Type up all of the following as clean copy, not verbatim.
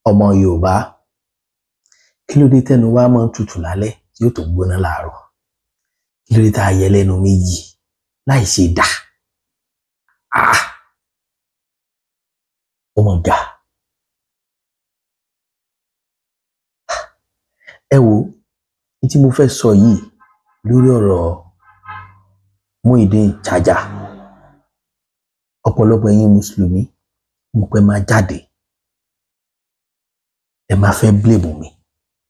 ọmọ Yorùbá kí ló dé tẹnu wa máa ń tutù lálẹ́ tí yóò tó gbóná láàárọ̀ kí ló dé tá a yẹ lẹ́nu méjì láì ṣe dà ọmọ ga ẹ wo ní tí mo fẹ́ sọ yìí lórí ọ̀rọ̀ Muyideen Chaja ọ̀pọ̀lọpọ̀ ẹ̀yin mùsùlùmí mo pẹ́ máa jáde ẹ máa fẹ́ blame mi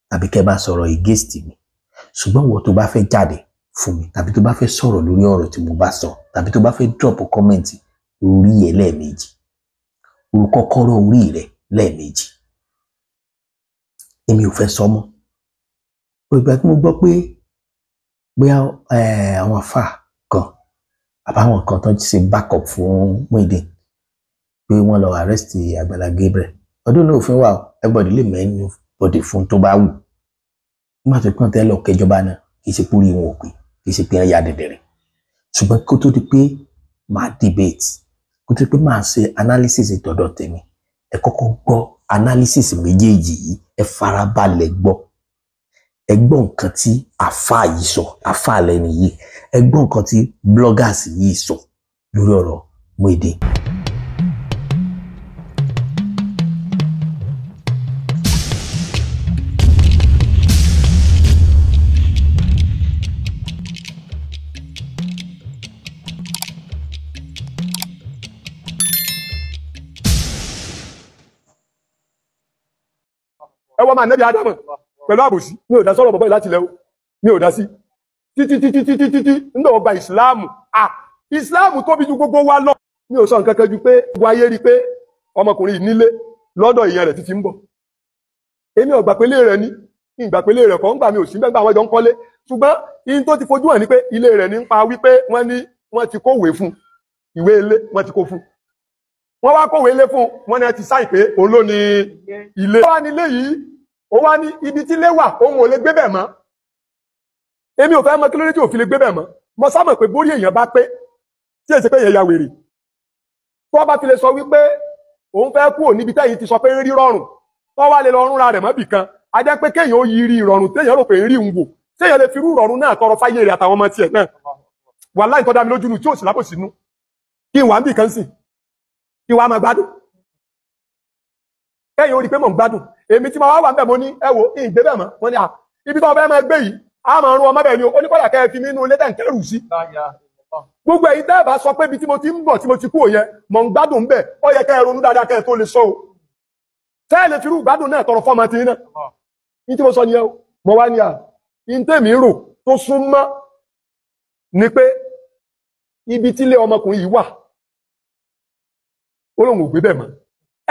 tàbí kẹ́ bá sọ̀rọ̀ against mi ṣùgbọ́n wo tó bá fẹ́ jáde fún mi tàbí tó bá fẹ́ sọ̀rọ̀ lórí ọ̀rọ̀ tí mo bá sọ tàbí tó bá fẹ́ drop comment orí ẹ̀ lẹ́ẹ̀mejì orúkọ kọ́rọ̀ orí rẹ̀ lẹ́ẹ̀mejì èmi ò fẹ́ sọ mọ́ ìgbà tí mo gbọ́ pé bóyá àwọn àfà kan àbáwọn kan tó ń ṣe backup fún Muyideen pé wọ́n lọ arrest Àgbàlá Gabriel ọdún náà òfin wà everybody lè mẹ́nu bọ́dì fún tó bá wù nígbà tó kàn tẹ́ lọ kẹjọba náà kì í ṣe pórí wọn ò pé kì í ṣe pé wọ́n ya dẹ̀dẹ̀rẹ̀ ṣùgbọ́n kó tó di pé máa debate kó tó di pé máa ṣe analysis ìtọ́dọ̀ tèmi ẹ kọ́kọ́ gbọ́ analysis méjèèjì yìí ẹ farabalẹ̀ gbọ́ ẹ gbọ́ nǹkan tí àfáà yìí sọ àfáà lẹ́ni yìí ẹ gbọ́ nǹkan tí bloggers yìí sọ lórí ọ̀rọ̀ Muyideen. ẹ wọ́n máa nẹ́bí Ádámù pẹ̀lú àbòsí mi ò dá sọ́rọ̀ bọ̀bọ̀ láti lẹ́wọ́ mi ò dá sí títí nígbà ọgbà ìsìláàmù ìsìláàmù tóbi ju gbogbo wa lọ mi ò sọ nǹkan kan ju pé wáyé rí pé ọmọkùnrin yìí nílé lọ́dọ̀ ìyẹn rẹ̀ títí ń bọ̀ èmi ò gbà pé ilé rẹ̀ ní ìgbà pé ilé rẹ̀ kọ́ ń gbà mi ò sí gbẹ́gbà àwọn jọ ń kọ́lé ṣùgbọ́n ihun tó ti fojú hàn ní pé ilé rẹ̀ ní ń pa wípé wọ́n ti kówèé fún ìwé ilé wọ́n ti kó fún wọ́n wá kówèé ilé fún wọ́n ní ti sáì pé òun ló ní ilé wá nílé yìí ó wá ní ibi tí ilé wà òun ò lè gbé bẹ̀ mọ́ èmi ò fẹ́ mọ̀ kí ló dé tí ò fi lè gbé bẹ̀ mọ́ mo sámọ̀ pé bórí èèyàn bá pé tí èsì pé èèyàn ya wèrè tó bá fi lè sọ wípé òun fẹ́ kúrò níbi tẹ́yìn ti sọ pé ń rí rọrùn tó wá lè lọ rúnra rẹ̀ mọ́bì kan a jẹ́ pé kéèyàn ó yí rí ìrọ̀rùn téèyàn rò pé ń rí ń wò téèyàn lè fi rú ìrọ̀rùn náà tọrọ fáyé rẹ̀ àtàwọn ọmọ tiẹ̀ náà wàláhì tó dá mi lójú nù tí ò sì lábò sínú kí n wà ń bì kan sìn kí wàá máa gbádùn kéèyàn ó rí pé mò ń gbádùn èmi tí mo wá wà ń bẹ̀ mo ní ẹ wò ìgbé bẹ̀ mọ́ mo ní ibi tó fẹ́ máa gbé yìí a máa rún ọmọ bẹ̀ ni ó ní kọ́dà kẹ́ ẹ fi mí inú ilé tẹ̀ ń kẹ́rù sí gbogbo ẹ̀yin tẹ́ ẹ bá sọ pé ibi tí mo ti ń bọ̀ tí mo ti kú òyẹ mò ń gbádùn bẹ̀ ó yẹ kẹ́ ẹ ronú dáadáa kẹ́ ẹ tó lè sọ o tẹ́ ẹ lè fi irú gbádùn náà tọrọ fọ́ọ̀mù àti iná ní tí mo sọ nìyẹn o mo wá ní in tèmi rò tó súnmọ́ ni pé ibi tí ilé ọmọkùnrin yìí wà ó lóun ò gbé bẹ̀ mọ́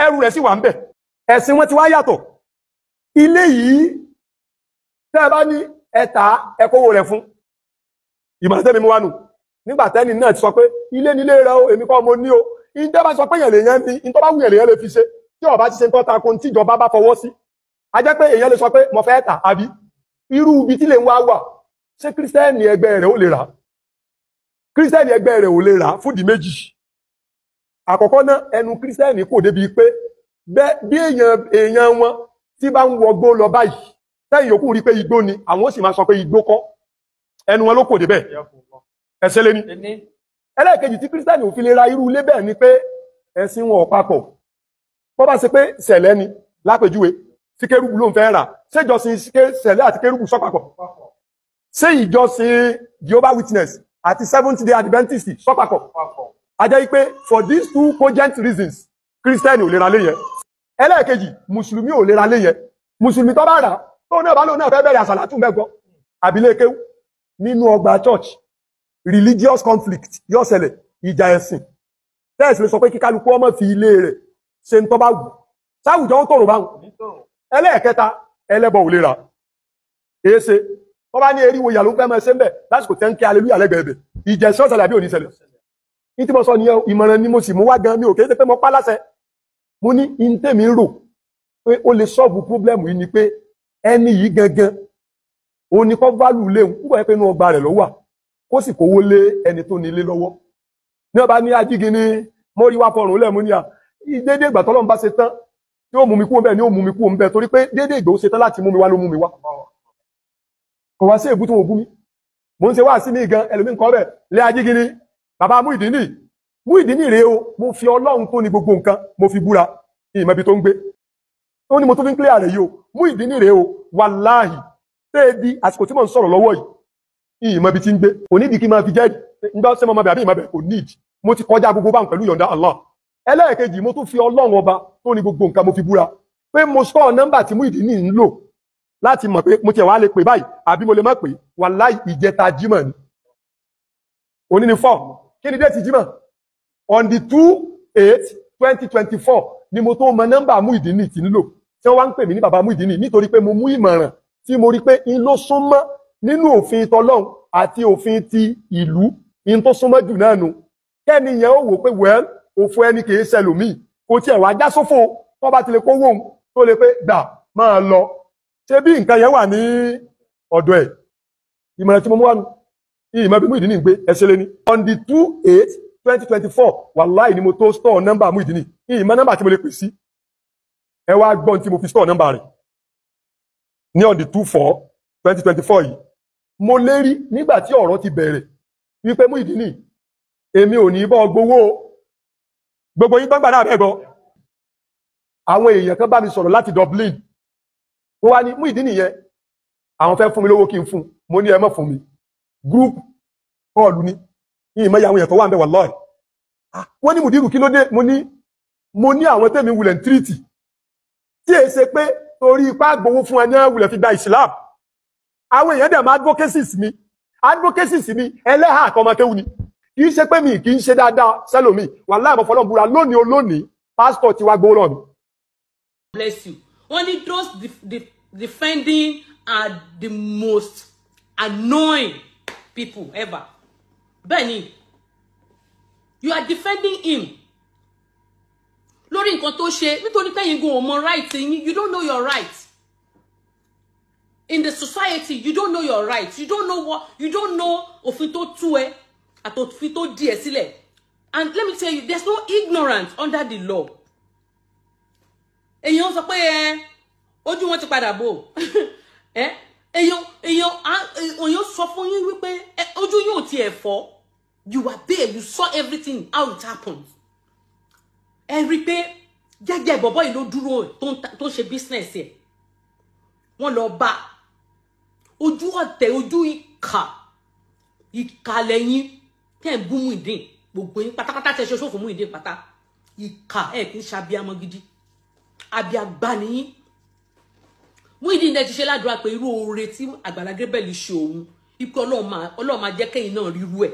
ẹrù rẹ̀ sì wà ń bẹ̀ ẹ̀sìn wọn ti wá yàtọ̀ ilé yìí tẹ́ ẹ bá ní ẹ̀ta ẹ̀kọ́wò rẹ̀ fún ìmọ̀ràn tẹ́mi mú wá nù nígbà tẹ́ni náà ti sọ pé ilé nílé rẹ o èmi kọ́ mo ní o ìjọba bá sọ pé èèyàn lèèyàn ní ìtọ́ bá wù èèyàn lè fi ṣe tí ọba ti ṣe ń tọ́ta kó tí ìjọba bá fọwọ́ sí a jẹ́ pé èèyàn lè sọ pé mo fẹ́ tà àbí irú ibi tí lè ń wá wà ṣé kírísítẹ́nì ẹgbẹ́ rẹ̀ ó lè rà kírísítẹ́nì ẹgbẹ́ rẹ̀ ò lè rà fúdì méjì àkọ́kọ́ náà ẹnu kírísítẹ́nì kò débi pé bí èèyàn wọn tí bá ń wọgbó lọ báyìí tẹ́yìn yòókù rí pé igbó ni àwọn ó sì máa sọ pé igbó kọ́ ẹnu wọn ló kò débẹ̀ ẹsẹ̀ lé ní ẹlẹ́ẹ̀kejì tí kírísítẹ́nì ò fi lè ra irú ilé bẹ́ẹ̀ ni pé ẹ̀sìn wọn ò papọ̀ bọ́ bá ṣe pé sẹ̀lẹ́ ni lápèjúwe tí kérúbù ló ń fẹ́ rà ṣé ìjọsìn sẹ̀lẹ́ àti kérúbù sọ papọ̀ ṣé ìjọsìn Jehovah Witness àti Seventh Day Adventist sọ papọ̀ a jẹ́ pé for these two cogent reasons kírísítẹ́nì ò lè ra lé yẹn ẹlẹ́ẹ̀kejì mùsùlùmí ò lè ra lé yẹn mùsùlùmí tó bá rà tó náà bá lóun náà fẹ́ bẹ̀rẹ̀ àsàlátù mẹ́gbọ́ àbílẹ̀ kéwú nínú ọgbà church religious conflict yóò ṣẹlẹ̀ ìjà ẹ̀sìn tẹ́ẹ̀sì lè sọ pé kí kálukú ọmọ fi ilé rẹ̀ ṣe ń tọ́ bá wù sáwùjọ ó tòrò báwọn ẹlẹ́ẹ̀kẹta ẹlẹ́bọ ò lè rà èéṣe wọ́n bá ní eriwo ìyà ló ń fẹ́ máa ṣe ń bẹ̀ lásìkò tẹ́ ń kí aleluya lẹ́gbẹ̀ẹ́bẹ̀ ìjà ẹ̀sìn ọ̀sẹ̀lẹ̀ àbí òní ṣẹlẹ̀ ní tí mo sọ nìyẹn ìmọ̀ràn ni mo sì mú wá gan mi ò kéde pé mo pa láṣẹ mo ní intemi rò pé ó lè sọ́ọ̀bù pọ́blẹ́mù yìí ni pé ẹni yìí gangan òun ni kọ́ válù léwu ń bọ̀ pé inú ọgbà rẹ̀ ló wà kó sì kówó lé ẹni tó nílé lọ́wọ́ ní ọba ní ajígi ní mórí wá fọrùn lẹ́mú ní à ìdédé ìgbà tọ́lọ́run bá ṣe tán tí ó mú mi kúrò ńbẹ̀ ni ó mú mi kúrò ńbẹ̀ torí pé dédé Ìgbòho ṣe tán láti mú mi wá ló mú mi wá kò wá sí èbú tó wọ́n bú mi mo ń ṣe wá sí ní gan ẹlòmí nǹkan bẹ̀ lé Ajígini bàbá Muyideen rèé o mo fi Ọlọ́run tó ní gbogbo nǹkan mo fi búra ìmọ̀ ibi tó ń gbé ó ní mo tó fi ń clear rẹ̀ yìí o Muyideen rèé o wàláhì tẹ́ẹ̀dí àsìkò tí mo ń sọ̀rọ̀ lọ́wọ́ yìí ìmọ̀ ibi tí ń gbé kò nídìí kí n máa fi jẹ́rìí nígbà tí mo máa bẹ̀ àbí ìmọ̀ bẹ̀ kò nídìí mo ti kọjá gbogbo báwọn pẹ̀lú yọ̀ǹda Allah ẹlẹ́ẹ̀kejì mo tún fi Ọlọ́run ọba tó ní gbogbo nǹkan mo fi búra pé mo sọ nọ́mbà tí Muyideen ń lò láti mọ̀ pé mo tiẹ̀ wá lè pè báyìí àbí mo lè má pè wàláhì ìjẹta Jímọ̀ ni òní ni 4 kí ni déètì Jímọ̀ on the 2/8/2024 ni mo tó mọ nọ́mbà Muyideen tí ń lò tí wọ́n wá ń pè mí ní bàbá Muyideen nítorí pé mo mú ìmọ̀ràn tí mo rí pé in ló súnmọ́ nínú òfin tọlọ́run àti òfin ti ìlú in tó súnmọ́ jù náà nu kẹ́ni yẹn ó wò pé well òfò ẹni kìí ṣẹlòmíì kò tiẹ̀ wá já sófò tó bá ti lè kó wóhun tó lè pé gbà máa lọ ṣé bí nǹkan yẹn wà ní ọ̀dọ̀ ẹ̀ ìmọ̀ràn tí mo mú wá nu ìmọ̀ bí Muyideen gbé ẹsẹ̀ lé ní on the 2/8/2024 wàláì ni mo tó store nọ́mbà Muyideen ìmọ̀ nọ́mbà tí mo lè pè sí ẹ wá gbọ́n tí mo fi store nọ́mbà rẹ̀ ní on the 2/4/2024 yìí mo lérí nígbà tí ọ̀rọ̀ ti bẹ̀rẹ̀ wípé Muyideen èmi ò ní bọ́ gbowó gbogbo yín gbọ́ngbà náà bẹ́ẹ̀ gbọ́ àwọn èèyàn kan bá mi sọ̀rọ̀ láti Dublin wọ́n wá ní Muyideen yẹn àwọn fẹ́ fún mi lówó kí n fún mo ní ẹ má fún mi group kọ́ọ̀lù ní ìmọ̀ ìyàwó èèyàn tó wà ń bẹ̀ wallahi wọ́n ní Mudiru kí ló dé mo ní àwọn tẹ́mi wulẹ̀ ń tírìtì tí è ṣe pé torí ipá gbowó fún ẹni wulẹ̀ fi gba Islam àwọn èèyàn dẹ̀ máa advocacies mi ẹlẹ́hà àtọmọkéwu ni kì í ṣe pé mi kì í ṣe dáadáa sẹ́lòmí wallahi àmọ́ fọlọ́n búra lónìí olónìí pásítọ̀ ti wá gbowó náà mi. Bless you. Only those defending are the most annoying people ever. Benny, you are defending him. Lórí nǹkan tó ṣe nítorí pé yín go ọmọ right yín, you don't know your rights. In the society, you don't know your rights. You don't know òfin tó tú ẹ àti òfin tó dí ẹ sílẹ̀. And let me tell you, there's no ignorance under the law. Èyàn sọ pé ojú wọn ti padà bò. Èyàn sọ fún yín wípé ojú yóò ti ẹ̀ fọ́. You were there, you saw everything, how it happened. Ẹ rí pé jẹ́jẹ́ bọ̀bọ́ yìí ló dúró tó ń ṣe business ẹ̀. Wọ́n lọ bá ojú ọ̀tẹ̀ ojú ìkà lẹ́yìn tẹ́ ń bú Muyideen gbogbo yín pátápátá tẹ́ ṣe ṣòfò Muyideen pátá ìkà ẹ̀ kì í ṣe abiyamọ gidi abiyagbá nìyí. Muyideen dẹ̀ ti ṣe ládùúrà pé irú oore tí Àgbàlá Gabriel ṣe òun ipò Ọlọ́run máa jẹ́ kẹ́yìn náà ríru ẹ̀.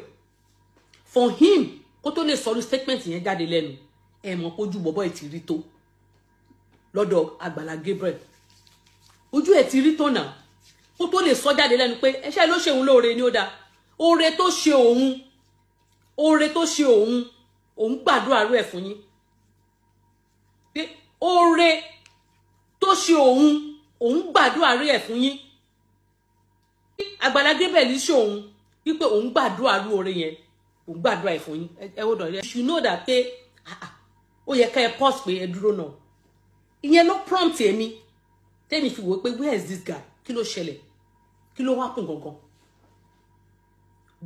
For him kó tó lè sọ̀rọ̀ statement yẹn jáde lẹ́nu ẹ mọ̀ ojú bọ̀bọ́ ẹ̀ ti rí tó lọ́dọ̀ Àgbàlá Gabriel ojú ẹ̀ ti rí tó náà kó tó lè sọ jáde lẹ́nu pé ẹṣẹ́ ló ṣe òun lóore ni ó dáa oore tó ṣe òun gbàdúrà rú ẹ̀ fún yín pé oore tó ṣe òun gbàdúrà rú ẹ̀ fún yín Àgbàlá Gabriel ṣe òun wípé òun gbàdúrà rú oore yẹn òun gbàdúrà ẹ̀ fún yín ẹ wò dọ̀ you should know that pé ó yẹ ká ẹ pause pé ẹ dúró náà ìyẹn ló prompt èmi tẹ́mi fi wò pé where is this guy kí ló ṣẹlẹ̀ kí ló wá kún gangan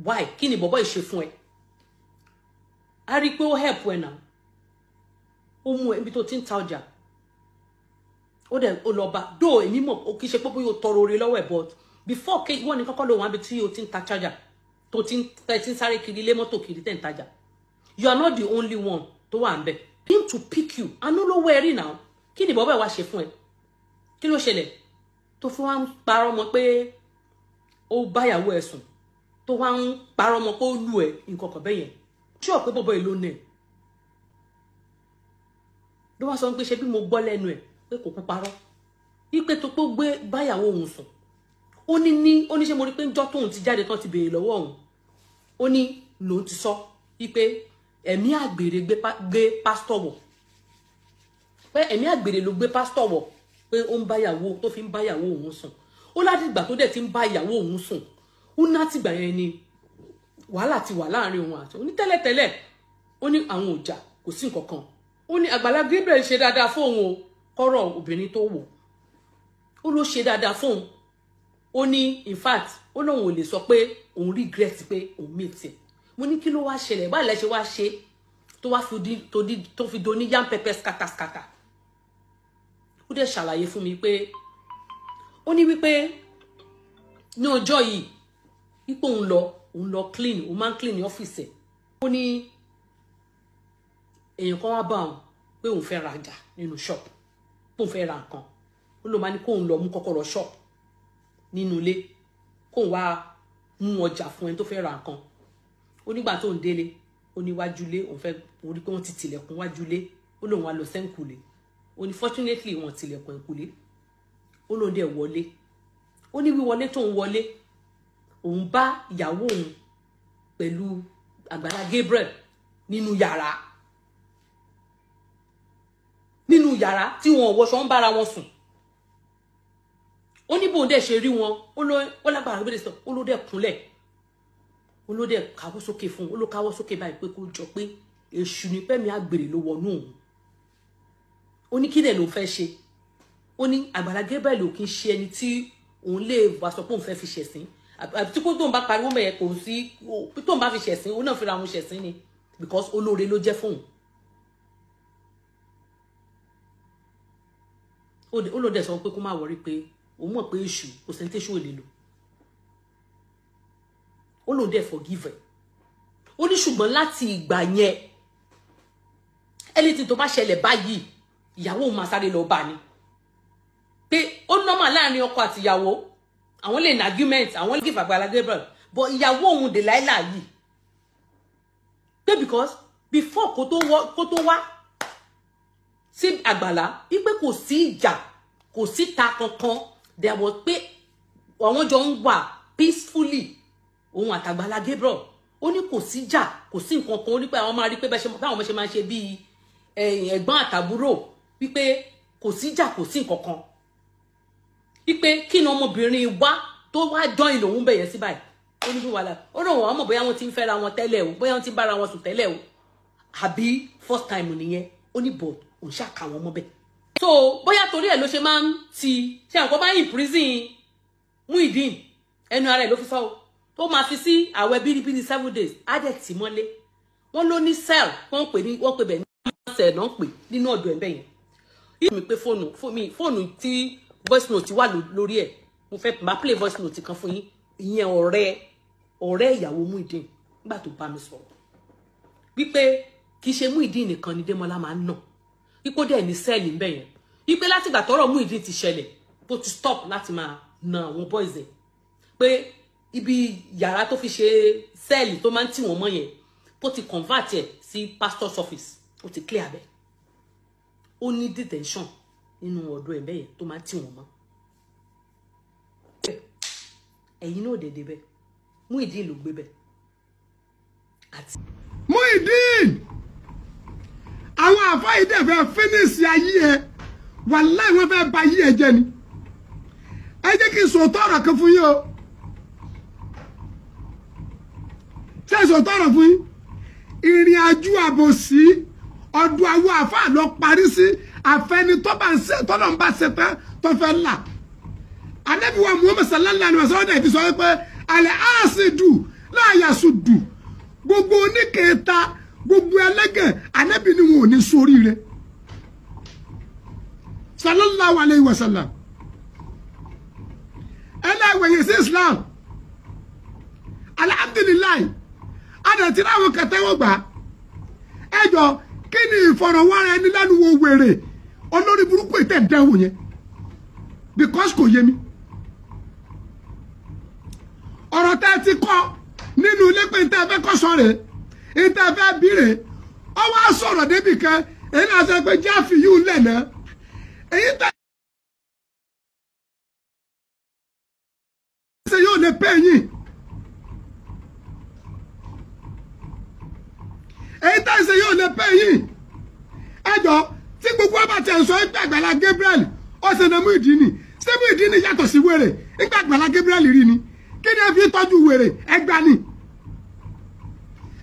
why kí ni bọ̀bọ̀ ìṣe fún ẹ a rí i pé ó help ẹ náà ó mú ẹ ibi tó ti ń ta ọjà ó lọ bá dó èmi mọ̀ kì í ṣe pé bóyá o tọrọ oore lọ́wọ́ ẹ̀ but before wọ́n ní kọ́kọ́ lòun àbí tí o ti ń ta charger tó ti ń sáré kiri ilé mọ́tò kiri tẹ̀ ń tajà you are not the only one tó wà ń bẹ̀ him to pick you àánú ló wọ ẹ̀rí náà kí ni bọ̀bọ̀ ẹ̀ wá ṣe fún ẹ kí ló ṣẹlẹ̀ tó fún wa ń parọ́ mọ́ pé ó báyàwó ẹ̀ sùn tó wá ń parọ́ mọ́ pé ó lù ẹ̀ nǹkan kan bẹ́yẹn tí ò pé bọ̀bọ̀ ẹ̀ ló nẹ̀ ló wá sọ pé ṣe bí mo gbọ́ lẹ́nu ẹ̀ pé kò kú parọ́ wípé tó pé ó gbé báyàwó òun sùn ó ní ṣe mo rí pé ńjọ́ tóun ti jáde tán ti béèrè lọ́wọ́ òun ó ní lòun ti sọ wípé ẹ̀mí àgbèrè gbé pásítọ̀ wọ̀ pé ẹ̀mí àgbèrè ló gbé pásítọ̀ wọ̀ pé ó ń báyàwó tó fi ń báyàwó òun sùn ó láti ìgbà tó dẹ̀ ti ń bá ìyàwó òun sùn ó ná tìgbà yẹn ni wàhálà ti wà láàrin òun àti òní tẹ́lẹ̀tẹ́lẹ̀ ó ní àwọn ọjà kò sí nǹkan kan ó ní Àgbàlá Gabriel ṣe dáadáa fóun o kọ́rọ̀ obìnrin tó wò ó ló ṣe dáadáa fóun ó ní in fact ó lóun ò lè sọ pé òun regret pé òun meet ẹ mo ní kí ló wá ṣẹlẹ̀ báyìí lẹ ṣe wá ṣe tó fi do ní yam pepper skata ó dẹ̀ ṣàlàyé fún mi pé ó ní wípé ní ọjọ́ yìí ipò òun lọ clean òun máa ń clean ní ọ́fíìsì ẹ̀ ó ní èèyàn kan wá bá òun pé òun fẹ́ rajà nínú shop pé òun fẹ́ ra nǹkan ó ló máa ní kóun lọ mú kọ́kọ́rọ́ shop nínú ilé kóun wá mú ọjà fún ẹni tó fẹ́ ra nǹkan ó nígbà tó ń délé ó ní wájú ilé òun fẹ́ orí pé wọ́n ti tilẹ̀kùn wájú ilé ó lóun wá lọ sẹ́ńkùlé ó ní fortunately wọ́n tilẹ̀kùn ẹ̀kùlé ó lóun dẹ̀ wọlé ó ní wíwọlé tó ń wọlé òun bá ìyàwó òun pẹ̀lú Àgbàlá Gabriel nínú yàrá tí wọn wọṣọ ń bára wọn sùn ó ní bóun dẹ̀ ṣe rí wọn ó lágbára gbé sọ ó ló dẹ̀ kúnlẹ̀ ó ló dẹ̀ káwọ́ sókè fún un ó ló káwọ́ sókè báyìí pé kó jọ pé èṣù ní pẹ́mi àgbèrè ló wọnú òun ó ní kí dẹ̀ ló fẹ́ ṣe ó ní Àgbàlá Gabriel ò kí ń ṣe ẹni tí òun lè wá sọ pé òun fẹ́ fi ṣẹ̀sín àbí tí kò tóun bá pariwo mẹ́yẹ kò sí tóun bá fi ṣẹ̀sín òun náà fi ra àwọn ṣẹ̀sín ni because olóore ló jẹ́ fóun ó ló dẹ̀ sọ pé kó má wọrí pé òun mọ̀ pé èṣù kò sẹ́ni téṣù ò lè lò ó lóun dẹ̀ forgive ẹ̀ ó ní ṣùgbọ́n láti ìgbà yẹn anything tó bá ṣẹlẹ̀ báyìí ìyàwó òun máa sáré lọ bá ni pé ó normal láàrin ọkọ àti ìyàwó àwọn lè ní argument àwọn lè give Àgbàlá Gabriel but ìyàwó òun Delilah yìí pé because before kó tó wá sí Àgbàlá wípé kò sí ìjà kò sí ta kankan there was pé àwọn jọ ń wà peacefully òun àtàgbàlá Gabriel ó ní kò sí jà kò sí nǹkan kan ó ní pé àwọn máa rí pé báwọn ọmọ ṣe máa ṣe bíi ẹ̀gbọ́n àtàbúrò wípé kò sí jà kò sí nǹkan kan wípé kí ni ọmọbìnrin wá tó wá join lòun bẹ̀yẹn sí báyìí ó ní bí wàhálà ó rò wọ́n mọ̀ bóyá wọ́n ti ń fẹ́ra wọn tẹ́lẹ̀ o bóyá wọ́n ti ń bára wọn sùn tẹ́lẹ̀ o àbí first time nìyẹn ó ní but òun ṣàkà wọn mọ́ bẹ́ẹ̀. so bóyá torí ẹ̀ ló ṣe máa ń ti ṣe àwọn kan máa ń prison Muyideen ẹnu ara ẹ̀ ló fi sọ o tó máa fi sí àwẹ̀ bíríbírí 7 days adẹ̀ tì mọ́lé wọ́n ló ní cell wọ́n pè bẹ̀ ní cell náà pè nínú ọ̀dọ̀ ẹ̀ bẹ́ẹ̀ yẹn yìí mi pé fóònù tí voice note wà lórí ẹ̀ mo fẹ́ máa play voice note kan fún yín ìyẹn ọ̀rẹ́ ìyàwó Muyideen nígbà tó bá mi sọ̀rọ̀ wípé kì í ṣe Muyideen nìkan ni Démọ́lá máa ń nà ipò dẹ̀ ní sẹ́ẹ̀lì ńbẹ̀ yẹn wípé látìgbà tọ́rọ̀ Muyideen ti ṣẹlẹ̀ bó ti stop láti máa na àwọn boys ẹ̀ pé ibi yàrá tó fi ṣe sẹ́ẹ̀lì tó máa ń tì wọ́n mọ́ yẹn bó ti convert ẹ̀ sí pastor's office ó ti clear bẹ́ẹ̀ ó ní detention nínú ọ̀dọ̀ ẹ̀ bẹ́ẹ̀ tó máa ń tì wọ́n mọ́ ẹ̀yin náà dẹ̀dẹ̀ bẹ́ẹ̀ Muyideen ló gbé bẹ́ẹ̀ àti. Muyideen àwọn àfáà dẹ̀ fẹ́ fínísì ayé ẹ wàláhì wọ́n fẹ́ bà ayé ẹ jẹ́ ni ẹ jẹ́ kí n sọ tọrọ kan fún yín o ṣé n sọ tọrọ fún yín ìrìn àjò àbòsí ọdún àwọn àfáà lọ parí sí àfẹni tó bá ń ṣe tọ́lọ́ ń bá ṣe tán tó fẹ́ là Ànábì wa Muhammad sallallahu alaihi wasallam ti sọ pé alẹ́ àṣìdù láàyàṣùdù gbogbo oníkẹta gbogbo ẹlẹ́gẹ̀ Ànábì ni wọn ò ní ṣoríire sallallahu alaihi wasallam ẹlẹ́wẹ̀yẹ sí Islam alhamdulilayi adàtí láwọn kẹtẹ́wọ́ gbà ẹjọ́ kí ni ìfọ̀rọ̀wọ́ra ẹni lẹ́nu wo wèrè olórí burúkú ìtẹ̀ dẹ́wò yẹn because kò yé mi ọ̀rọ̀ tẹ́ ti kọ́ nínú ilé pé ìtẹ́ fẹ́ kọ́ sọ rẹ̀ ìtẹ́ fẹ́ bí rẹ̀ ọ wá sọ̀rọ̀ débì kan èyí náà sọ pé jáfì yìí ń lẹ̀ náà èyí tẹ́ ṣe yóò lè pẹ́ yín èyí tẹ́ ṣe yóò lè pẹ́ yín ẹjọ́ tí gbogbo ọba tẹ̀ ń sọ ẹgbẹ́ Àgbàlá Gabriel ọ̀sẹ̀ náà Muyideen ṣé Muyideen yàtọ̀ sí wèrè nígbà Àgbàlá Gabriel rí ni kí ni ẹ fi tọ́jú wèrè ẹgbà ni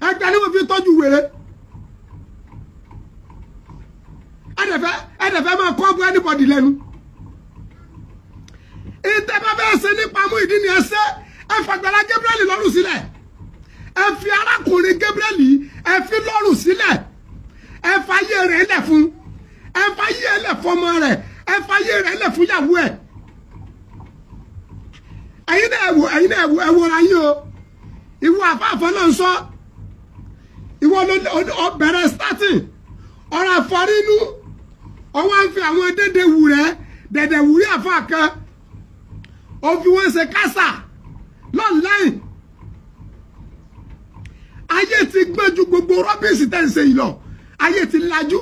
wọ́n fi tọ́jú wèrè ẹ̀dẹ̀fẹ́ máa kọ́ bú anybody lẹ́nu ìtẹ́bá bẹ́ẹ̀ ṣe nípa Muyideen ni ẹsẹ́ ẹ fàgbàlá Gabriel lọ́rùn sílẹ̀ ẹ fi arákùnrin Gabriel ẹ fi lọ́rùn sílẹ̀ ẹ fàyè rẹ̀ lẹ̀ fún ẹ fàyè lẹ̀ fọmọ rẹ̀ ẹ fàyè rẹ̀ lẹ̀ fún ìyàwó ẹ̀ ẹ̀yin náà ẹ wo ayé o ìwọ àfáàfọ́ náà ń sọ ìwọ ló bẹ̀rẹ̀ starting ọ̀rọ̀ àfọ̀rínú ọwọ́ ń fi àwọn dẹ̀dẹ̀ wù rí àfáà kan ó fi wọ́n ṣe kásà lọ́nláìn ayé ti gbẹ́jú gbogbo rọ́bìsì tẹ́ ń ṣe yìí lọ ayé ti lajú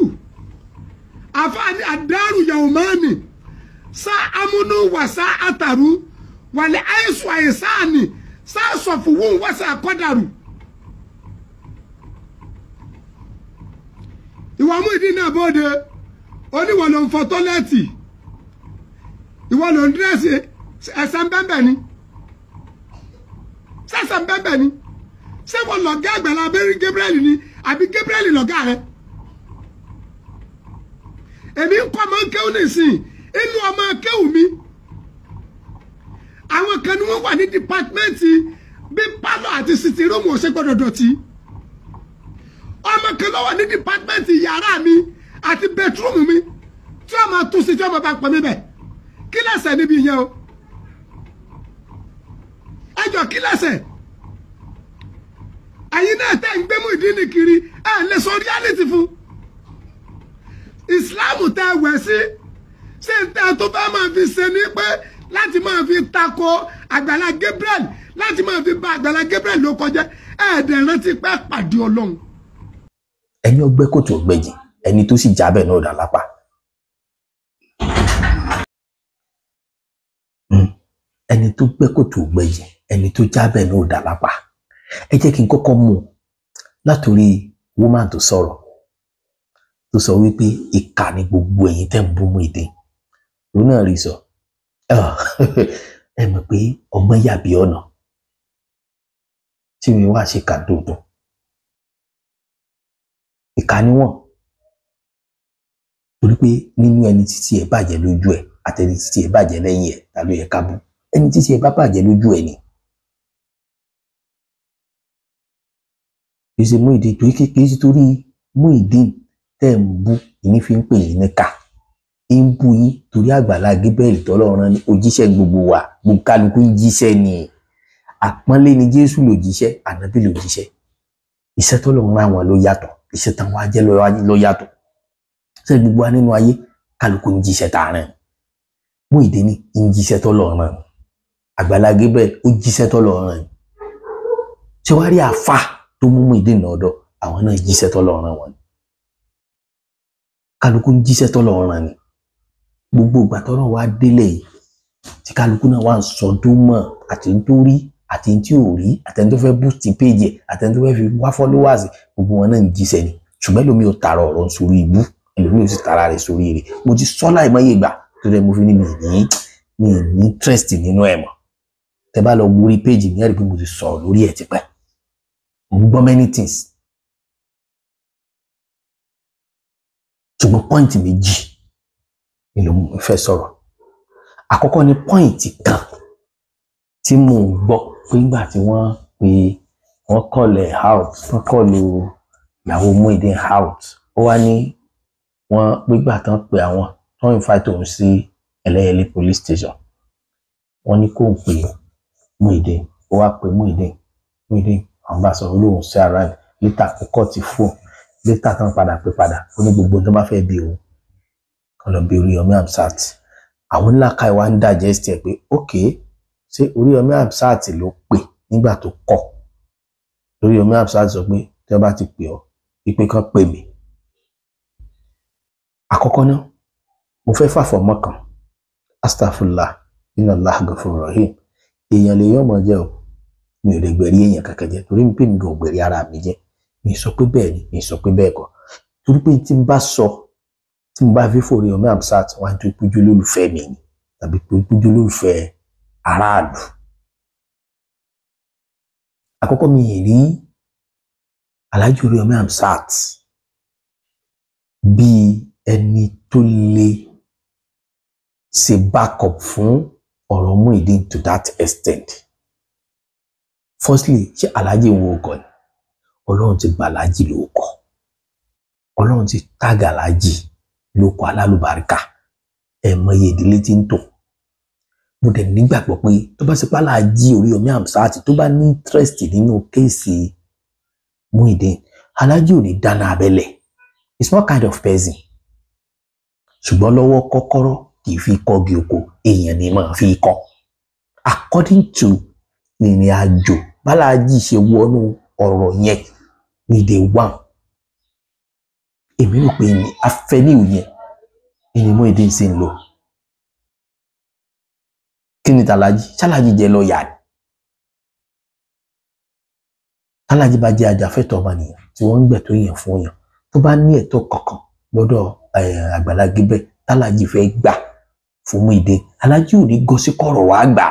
àfáàní àdárù yawmani sá amúnú wà sá àtàrú wàlẹ̀ àìsù àìsáàní sá sọ̀fùwù wà sá àkọ́dàrú. ìwà Muyideen náà bóde oníwọ̀ ló ń fọ tọ́lẹ́ẹ̀tì ìwọ ló ń dírẹ́sì ẹsẹ̀ ń bẹ́ẹ̀ ni sẹ́sẹ̀ ń bẹ́ẹ̀ ni ṣé wọ́n lọ̀gá Àgbàlá Gabriel ni àbí Gabriel lọ̀gá rẹ̀ èmi ń kọ́ ọmọ kéwù nìsín inú ọmọ kéwù mi àwọn kan ni wọ́n wà ní dìpátímẹ́ǹtì bí pálọ̀ àti sitirómù ò ṣe gbọ́dọ̀ dọ̀tí ọmọ kan ló wà ní dìpátímẹ́ǹtì yàrá mi àti bẹtúrúmù mi tí ọmọ tún sí tí ọmọ bá pọ̀ mi bẹ̀ kí lẹ́sẹ̀ níbi yẹn o ẹjọ́ kí lẹ́sẹ̀ ẹ̀yin náà tẹ́ ń gbé Muyideen kiri ẹ̀ lè sọ reality fún ìsìláàmù tẹ́ wẹ̀ sí ṣé ń tẹ́ tó fẹ́ máa fi ṣe ní pé láti máa fi tako Àgbàlá Gabriel láti máa fi bà Àgbàlá Gabriel ló kọjá ẹ̀ẹ́dẹ̀ rántí pé pàdé Ọlọ́run. ẹni ọgbẹ́ kòtò ọgbẹ́jì ẹni tó sì jábẹ̀ náà dà lápá. ẹni tó gbẹ́ kòtò ọgbẹ́jì ẹni tó jábẹ̀ náà dà lápá. ẹ jẹ́ kí n kọ́kọ́ mú látòrí woman tó sọ̀rọ̀ tó sọ wípé ìkà ni gbogbo ẹ̀yin tẹ́ ń bú Muyideen òun náà rí sọ ẹ mọ̀ pé ọgbọ́n yàbí ọ̀nà tí mi wá ṣe kà dòdò ìkà ni wọ́n torí pé nínú ẹni títí ẹ bàjẹ́ lójú ẹ àtẹni títí ẹ bàjẹ́ lẹ́yìn ẹ tàbí ẹ ká bú ẹni títí ẹ bá bàjẹ́ lójú ẹ ni kì í ṣe Muyideen torí kì í ṣe torí Muyideen tẹ́ ń bú ìní fi ń pè yín níkà ń bú yín torí Àgbàlá Gabriel tọ́lọ́run ní òjíṣẹ́ gbogbo wa gbogbo kálukú ń jíṣẹ́ ni àpọ́nlé ni Jésù ló jíṣẹ́ ànábì ló jíṣẹ́ iṣẹ́ tọ́lọ́run àwọn ló yàtọ̀ iṣẹ́ táwọn ajẹ́ ló yàtọ̀ ṣé gbogbo wa nínú ayé kálukú ń jíṣẹ́ tààrin Muyideen ń jíṣẹ́ tọ́lọ́run Àgbàlá Gabriel ó jíṣẹ́ tọ́lọ́run ṣé wàá rí àfà tó mú Muyideen lọ́dọ̀ àwọn náà jíṣẹ́ tọ́lọ́run wọn kálukú ń jíṣẹ́ tọ́lọ́run ni gbogbo ìgbà tọ́rọ̀ wá délé yìí tí kálukú náà wà ń sọ tó mọ̀ àti tó rí àti tí ò rí àtẹni tó fẹ́ boost page àtẹni tó fẹ́ fi wá followers gbogbo wọn náà ń jíṣẹ́ ni ṣùgbọ́n ẹlòmí ò tààrà ọ̀rọ̀ sórí ibú ẹlòmí ò sì tààrà rẹ̀ sórí rẹ̀ mo ti sọ láìmọye ìgbà tó dẹ̀ mo fi ní mi ní interest nínú ẹ̀ mọ̀ tẹ́ bá lọ gbórí page mi ẹ̀ rí pé mo ti sọ̀rọ̀ lórí ẹ̀ tipẹ́ mo gbọ́ many things ṣùgbọ́n pọ́ìntì méjì ni ló fẹ́ sọ̀rọ̀ àkọ́kọ́ ni pọ́ìntì kan tí mo gbọ́ pé nígbà tí wọ́n kọ́lẹ̀ out wọ́n kọ́lu ìyàwó Muyideen out ó wá ní wọ́n gbígbà tán pé àwọn tó ń invite òun sí Ẹlẹ́yẹlé police station wọ́n ní kó ń pè Muyideen ó wá pè Muyideen àwọn bá sọ olóhùn sí ara ẹ̀ lítà kọ́kọ́ ti fún lítà tán padà pé padà ó ní gbogbo tó bá fẹ́ bí òun kan lọ bí Oríyọmí Hamzat àwọn ńlá ká ìwà ń digest ẹ pé ok ṣé Oríyọmí Hamzat ló pè nígbà tó kọ Oríyọmí Hamzat sọ pé tí wọ́n bá ti pè ọ́ ìpè kan pè mí àkọ́kọ́ náà mo fẹ́ fàfọ̀mọ́ kan astaghfirullah innallaha ghafurur rahim èèyàn lè yọmọ jẹ o mi ò lè gbẹ̀rí èèyàn kankan jẹ torí pé mi ò gbẹ̀rí ara mi jẹ mi sọ pé bẹ́ẹ̀ ni mi sọ pé bẹ́ẹ̀ kọ́ torí pé tí n bá sọ tí mo bá fi Oríyọmí Hamzat wá ń tó ìpójú olólùfẹ́ mi ni tàbí ìpójú olólùfẹ́ aráàlú àkọ́kọ́ mi ì rí Alhaji Oríyọmí Hamzat bíi ẹni tó lè ṣe backup fún ọ̀rọ̀ Muyideen to that extent. Firstly, ṣé Alhaji wo ọkọ ni? Ọlọ́run ti gba Alhaji lóko. Ọlọ́run ti tag Alhaji lóko alálùbáríkà. Mọye ìdílé tí ń tò. Mo dẹ̀ nígbàgbọ́ pé tó bá ṣe pé Alhaji Oríyọmí Hamzat tó bá ní interest nínú kéèsì Muyideen, Alhaji ò ní dáná abẹ́lẹ̀. It's one kind of person. Ṣùgbọ́n lọ́wọ́ kọ́kọ́rọ́ kì í fi kọ́gi oko, èèyàn ni máa fi kọ́. According to ìrìn àjò bálàjì ṣe wọnú ọ̀rọ̀ yẹn ní day one, èmi rò pé ní afẹ́níwò yẹn ni Muyideen sì ń lò. Kí ni tàlàjì? Ṣàlàjì jẹ́ lọ́ọ̀yà ni. Tàlàjì bá jẹ́ ajàfẹ́tọ̀ọ́ ọmọnìyàn tí wọ́n ń gbẹ̀tọ́ èèyàn fún èèyàn tó bá ní ẹ̀tọ́ kankan lọ́dọ̀ Àgbàlá Gabriel tàlàjì fẹ́ gbà fún Muyideen, Alhaji ò ní gọ́ sí kọ̀rọ̀ wá gbà.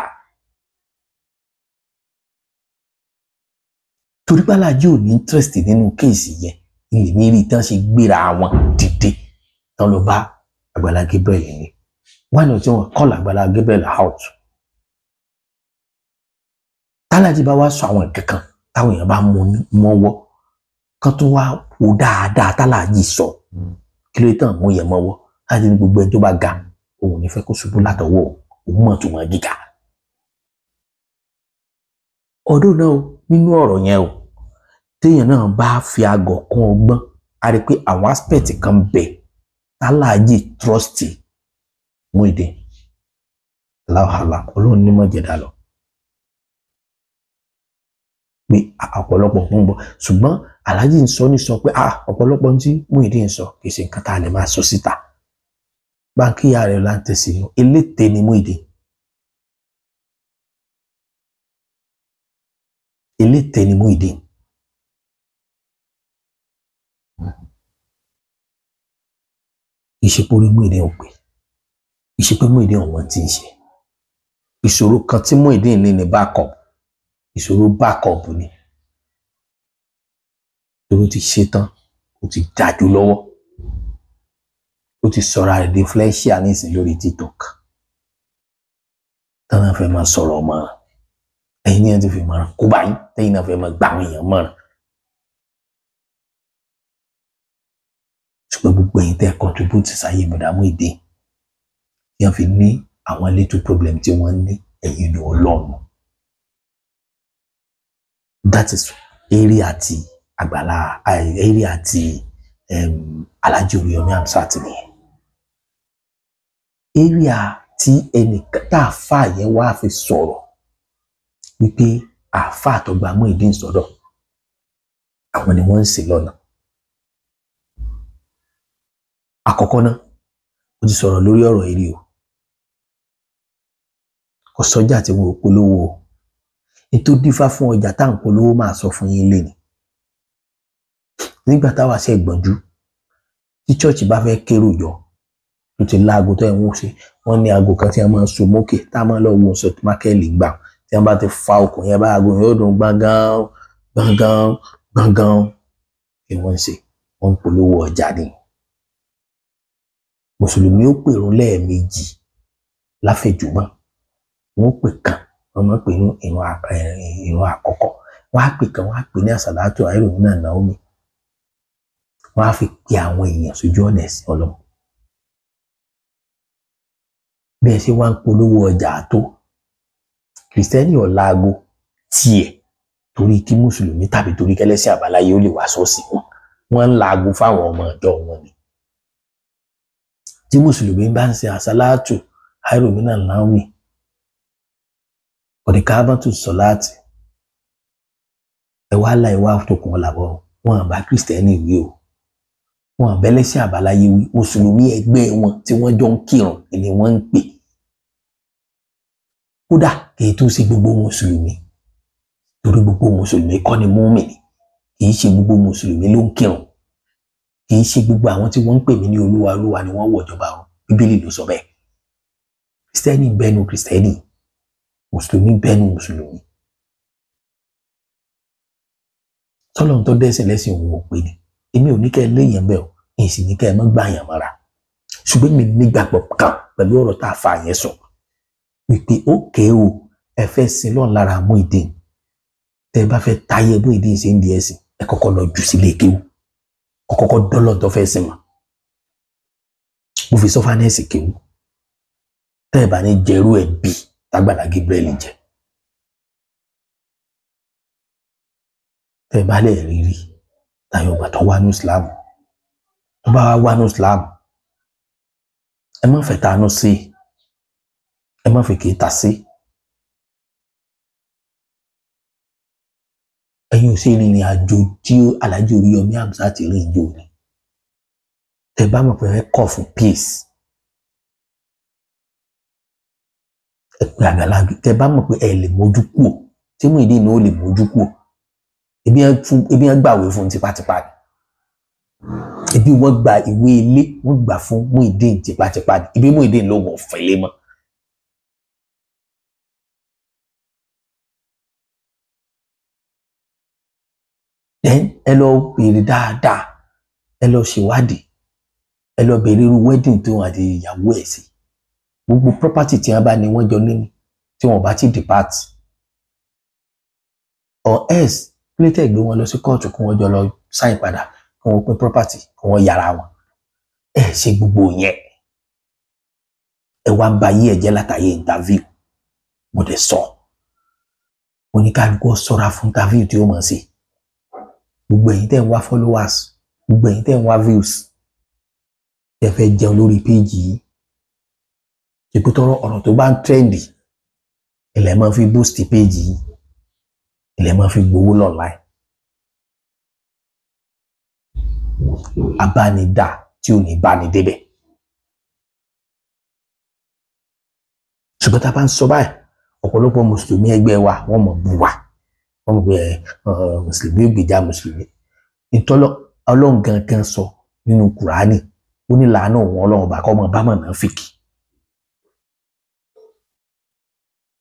Torí pé Alhaji ò ní interest nínú kéèsì yẹn ilé mi rí tán ṣe gbéra wọn dìde tán ló bá Àgbàlá Gabriel ní. Wọ́n náà tí wọ́n call Àgbàlá Gabriel out. Tàlàjì bá wá sọ àwọn kankan táwọn èèyàn bá mú mọ́wọ́ kan tó wá wò dáadáa tàlàjì sọ kí ló tàn mú yẹn mọ́wọ́ láti ní gbogbo ẹni tó bá ga òun ní fẹ́ kó ṣubú látọwọ́ òun mọ̀ tó wọn gíga. Ọdún náà nínú ọ̀rọ̀ yẹn o téèyàn náà bá fi àgọ̀ kún ọgbọ́n a rí pé àwọn aspect kan bẹ̀ tàlàjì trust Muyideen láwàhálà Ọlọ́run ní mọ̀ jẹ̀dá lọ pé ọ̀pọ̀lọpọ̀ ń bọ̀ ṣùgbọ́n Alhaji ń sọ ní sọ pé ọ̀pọ̀lọpọ̀ tí Muyideen sọ kì í ṣe nǹkan tá a lè máa sọ síta. Báńkì ìyá rẹ̀ láǹtẹ̀ sí inú eléte ni Muyideen. Eléte ni Muyideen. Ìṣepò orí Muyideen ò pé. Ìṣepò Muyideen ò wọ́n ti ń ṣe. Ìṣòro kan tí Muyideen ní ni backup. Ìṣòro backup ni. Torí ó ti ṣe tán, ó ti dájú lọ́wọ́. Ó ti sọ̀rọ̀ rẹ̀ di influential nísìn lórí TikTok. Tọ́nà fẹ́ máa sọ̀rọ̀ mọ́ràn. Ẹ̀yin ni ẹ ti fi mọ́ràn. Kó bá yín, tẹ́yìn náà fẹ́ máa gbà àwọn èèyàn mọ́ràn. Ṣùgbọ́n gbogbo ẹ̀yin tẹ́ contribute sáyé bọ̀dá Muyideen. Tí wọ́n fi ní àwọn little problem tí wọ́n ní ẹ̀yin ni Ọlọ́run. That is area àti Àgbàlá area àti Alhaji Oríyọmí Hamzat nìyẹn. Area tí ẹnìkan tá àfà yẹn wá fi sọ̀rọ̀ wípé àfà àtọ̀gbà Muyideen sọ̀dọ̀ àwọn ni wọ́n ń ṣe lọ́nà. Àkọ́kọ́ náà ó ti sọ̀rọ̀ lórí ọ̀rọ̀ èrè o. Kò sọ́jà tí wọ́n polówó o. Ètò dífá fún ọjà tá à ń polówó máa sọ fún yín lẹ́nu. Nígbà táwa ṣe gbọ̀njú tí chọ́ọ̀chì bá fẹ́ kérò jọ tó ti láago tó ẹ̀ wọ́n ṣe wọ́n ní aago kan tí wọ́n máa ń so mókè tá a máa lọ wo sọ mákẹ́lì gbà tí wọ́n bá ti fa okùn yẹn bá aago yẹn ó dùn gbọ̀ngàn gbọ̀ngàn gbọ̀ngàn kí wọ́n ṣe wọ́n ń polówó ọjà ni. Mùsùlùmí ó pèrún lẹ́ẹ̀mejì láfẹ̀jùmọ́ wọ́n pè kan wọ́n máa pè ní ìrun àkọ́kọ́ wọ́n á pè kan wọ́n á pè ní àsàlátù àìròyìn náà Naomi wọ́n á fi pe àwọn èèyàn sójú ọ̀nà ẹ̀sìn Ọlọ́run. Bí ẹ ṣe wá ń polówó ọjà tó kìrìsìtẹ́nì ọ̀làgò tiẹ̀ torí kí mùsùlùmí tàbí torí kẹlẹ́sìn àbáláyé ó lè wá ṣọ́ọ̀ṣì wọ́n ń làágùn fáwọn ọmọ ìjọ wọn ni. Tí mùsùlùmí bá ń ṣe àsàlátù àìròyìn náà Naomi ọ̀dẹ̀kábàtù sọ̀láàtì ẹ̀wà aláìwá tókùn ọ̀làbọ̀ wọn àbá kìrìsìtẹ́nì wí o wọn àbẹ́lẹ́sìn àbáláyé wí mùsùlùmí ẹgbẹ́ wọn tí wọ́n jọ ń kírun ni wọ́n ń pè. Kódà kì í tún ṣe gbogbo mùsùlùmí torí gbogbo mùsùlùmí kọ́ ni mùmínì kì í ṣe gbogbo mùsùlùmí ló ń kírun kì í ṣe gbogbo àwọn tí wọ́n ń pè mí ní olúwa olúwa ni wọ́n wọ̀ ìjọba wọn bíbélì ló sọ bẹ́ẹ̀. Kìrìsìtẹ́nì bẹ́nu kìrìsìtẹ́nì mùsùlùmí bẹ́nu mùsùlùmí. Tọ́lọ́run tó dẹ́sìn lẹ́sìn òun ò pé ni èmi ò ní kẹ́ ẹ léèyàn bẹ́ẹ̀ o èyí sì ní kẹ́ ẹ mọ́ gbà yàn mọ́ra ṣùgbọ́n mi nígbàgbọ́ kan pẹ̀lú ọ̀rọ̀ tá a fa yẹn sọ wípé ókè o ẹ fẹ́ sin lọ́n lára Muyideen tẹ́ ẹ bá fẹ́ táyé Muyideen ṣe ń di ẹ̀sìn ẹ kọ́kọ́ lọ jù sílé kéwú kọ́kọ́ dọ́lọ́ tó fẹ́ sìn mọ́ mo fi sọ́fánẹ́sì kéwú tẹ́ ẹ bá ní jẹ́rú ẹ̀ bí t'Agbala Gabriel jẹ́ tẹ́ ẹ bá lè rírí táyọ̀ ọgbà tó wá ní Islam tó bá wá ní Islam ẹ má fẹ́ tanú sí ẹ má fi kìí ta sí ẹ̀yin ò sí ìrìn àjò tí Alhaji Oríyọmí Hamzat ti rìn jò ní tẹ́ bá mọ̀ pé ẹ kọ̀ fún peace ẹ pé Agbala tẹ́ bá mọ̀ pé ẹ lè mójú kúò tí Muyideen náà ó lè mójú kúò ebi wọn gbàwé fún tipátipá ni ebi wọn gba ìwé ilé wọn gbà fún Muyideen tipátipá ni ibi Muyideen ló wọn fẹlẹ mọ́. ẹ lọ béèrè dáadáa ẹ lọ ṣèwádìí ẹ lọ béèrè irú wedding tó wọn àti ìyàwó ẹ̀ sí gbogbo property tí wọn bá ní wọn jọ níní tí wọn bá ti depart or else plétẹ gbé wọn lọ sí kóòtù kí wọn jọ lọ sign padà kí wọn pín property kí wọn yára wọn ẹ ṣe gbogbo yẹn ẹ wá ń ba yí ẹ̀jẹ̀ látàyè interview mo dẹ̀ sọ oníkálukú ṣọ́ra fún interview tí ó mọ̀ sí gbogbo ẹ̀yin tẹ́ ń wá followers gbogbo ẹ̀yin tẹ́ ń wá views ẹ fẹ́ jẹun lórí péjì yìí ìpótọ́rọ̀ ọ̀rọ̀ tó bá ń trendy ilẹ̀ máa fi boost péjì yìí ilẹ̀ máa fi gbowó online abánidá tí ò ní bá ní débẹ̀ ṣùgbọ́n tá a bá ń sọ báyìí ọ̀pọ̀lọpọ̀ mùsùlùmí ẹgbẹ́ wa wọ́n mọ̀ bú wa wọ́n mọ̀ pé mùsùlùmí ò gbèjà mùsùlùmí ìtọ́lọ́ ọlọ́run gangan sọ nínú kùránì ó ní làánà òun ọlọ́run ọba kọ́ mọ̀ bá mọ̀ náà fìkì